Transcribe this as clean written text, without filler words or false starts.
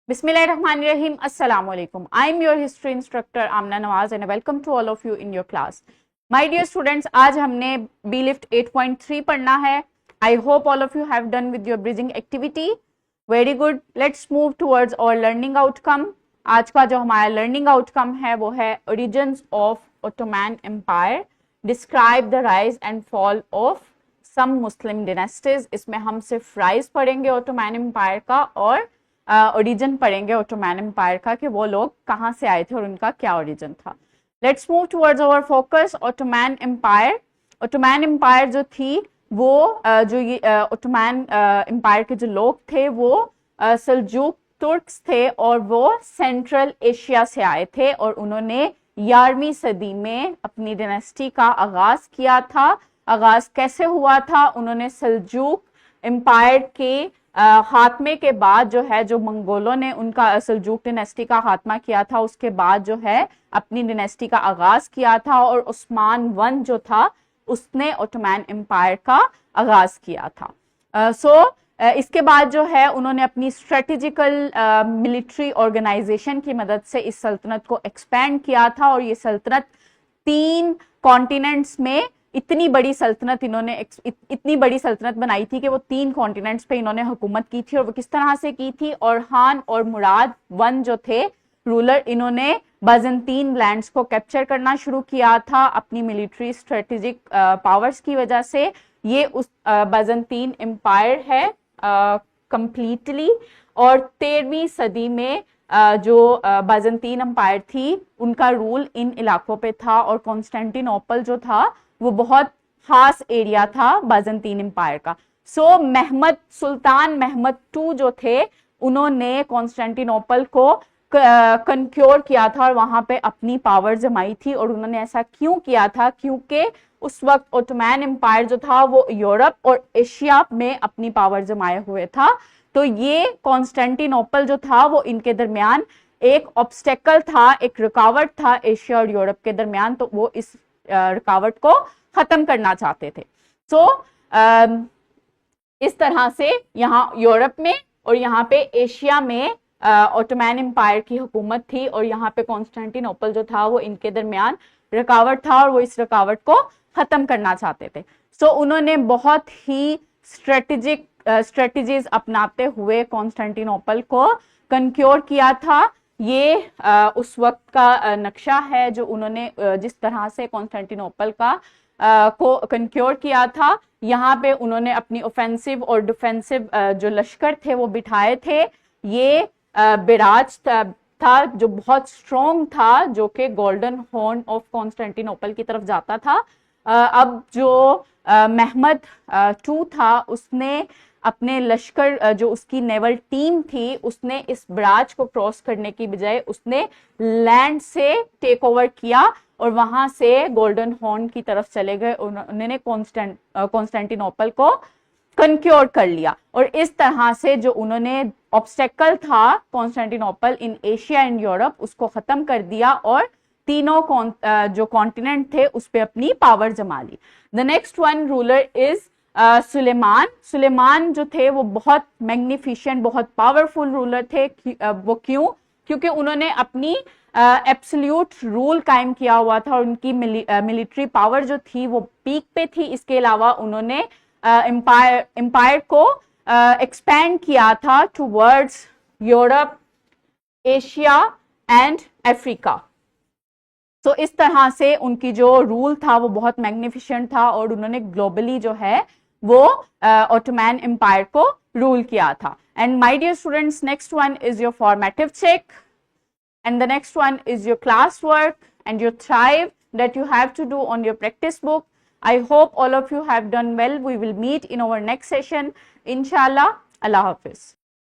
Bismillahirrahmanirrahim. Assalamu alaikum. I am your history instructor Amna Nawaz and welcome to all of you in your class. My dear students, आज हमने B Lift 8.3 पढ़ना है. I hope all of you have done with your bridging activity. Very good. Let's move towards our learning outcome. आज का जो हमारा learning outcome है वो है Origins of Ottoman Empire. Describe the rise and fall of some Muslim dynasties. इसमें हम सिर्फ rise पढ़ेंगे Ottoman Empire का और ओरिजिन पढ़ेंगे ओटोमैन एम्पायर का कि वो लोग कहाँ से आए थे और उनका क्या ओरिजिन था. Let's move towards our focus. Ottoman empire. Ottoman empire जो थी वो जो ये ओटोमैन एम्पायर के जो लोग थे वो सल्जूक तुर्क्स थे और वो सेंट्रल एशिया से आए थे और उन्होंने 11वीं सदी में अपनी डायनेस्टी का आगाज किया था. आगाज कैसे हुआ था? उन्होंने सल्जूक एम्पायर के खात्मे के बाद जो है, जो मंगोलों ने उनका सल्जूक डायनेस्टी का खात्मा किया था, उसके बाद जो है अपनी डायनेस्टी का आगाज किया था और उस्मान वन जो था उसने ओटोमैन एम्पायर का आगाज किया था. इसके बाद जो है उन्होंने अपनी स्ट्रेटेजिकल मिलिट्री ऑर्गेनाइजेशन की मदद से इस सल्तनत को एक्सपेंड किया था और ये सल्तनत 3 कॉन्टिनेंट्स में इतनी बड़ी सल्तनत बनाई थी कि वो 3 कॉन्टिनेंट्स पे इन्होंने हुकूमत की थी. और वो किस तरह से की थी? औरहान और मुराद वन जो थे रूलर, इन्होंने बाज़ंतीन लैंड्स को कैप्चर करना शुरू किया था अपनी मिलिट्री स्ट्रेटेजिक पावर्स की वजह से. ये उस बाज़ंतीन एम्पायर है कंप्लीटली. और 13वीं सदी में जो बाज़ंतीन एम्पायर थी उनका रूल इन इलाकों पे था और कॉन्स्टेंटिनोपल जो था वो बहुत खास एरिया था बाज़ंतीन एम्पायर का. सुल्तान महमद II जो थे उन्होंने कॉन्स्टेंटिनोपल को कंक्योर किया था और वहां पे अपनी पावर जमाई थी. और उन्होंने ऐसा क्यों किया था? क्योंकि उस वक्त ओटोमैन एम्पायर जो था वो यूरोप और एशिया में अपनी पावर जमाए हुए था. तो ये कॉन्स्टेंटिनोपल जो था वो इनके दरमियान एक ऑब्स्टेकल था, एक रुकावट था एशिया और यूरोप के दरमियान. तो वो इस रुकावट को खत्म करना चाहते थे. इस तरह से यहाँ यूरोप में और यहाँ पे एशिया में ओटोमैन एम्पायर की हुकूमत थी और यहाँ पे कॉन्स्टेंटिनोपल जो था वो इनके दरमियान रुकावट था और वो इस रुकावट को खत्म करना चाहते थे. उन्होंने बहुत ही स्ट्रेटजीज अपनाते हुए कॉन्स्टेंटिनोपल को कंक्योर किया था. ये उस वक्त का नक्शा है जो उन्होंने जिस तरह से कॉन्स्टेंटिनोपल का को कंक्योर किया था. यहाँ पे उन्होंने अपनी ऑफेंसिव और डिफेंसिव जो लश्कर थे वो बिठाए थे. ये बिराज था जो बहुत स्ट्रॉन्ग था, जो कि गोल्डन हॉर्न ऑफ कॉन्स्टेंटिनोपल की तरफ जाता था. अब जो महमद II था उसने अपने लश्कर, जो उसकी नेवल टीम थी, उसने इस ब्राज को क्रॉस करने की बजाय उसने लैंड से टेक ओवर किया और वहां से गोल्डन हॉर्न की तरफ चले गए. उन्होंने कॉन्स्टेंटिनोपल को कंक्योर कर लिया और इस तरह से जो उन्होंने ऑब्स्टेकल था Constantinople in Asia and Europe उसको खत्म कर दिया और तीनों जो कॉन्टिनेंट थे उस पे अपनी पावर जमा ली. The next one ruler is Suleiman. Suleiman जो थे वो बहुत मैग्निफिशिएंट, बहुत पावरफुल रूलर थे. वो क्यों? क्योंकि उन्होंने अपनी एब्सोल्यूट रूल कायम किया हुआ था और उनकी मिलिट्री पावर जो थी वो पीक पे थी. इसके अलावा उन्होंने एम्पायर को एक्सपैंड किया था towards Europe, Asia and Africa. इस तरह से उनकी जो रूल था वो बहुत मैग्निफिशिएंट था और उन्होंने ग्लोबली जो है वो ओटोमैन एम्पायर को रूल किया था. And my dear students, next one is your formative check and the next one is your classwork and your thrive that you have to do on your practice book. I hope all of you have done well. We will meet in our next session, inshallah. Allah Hafiz.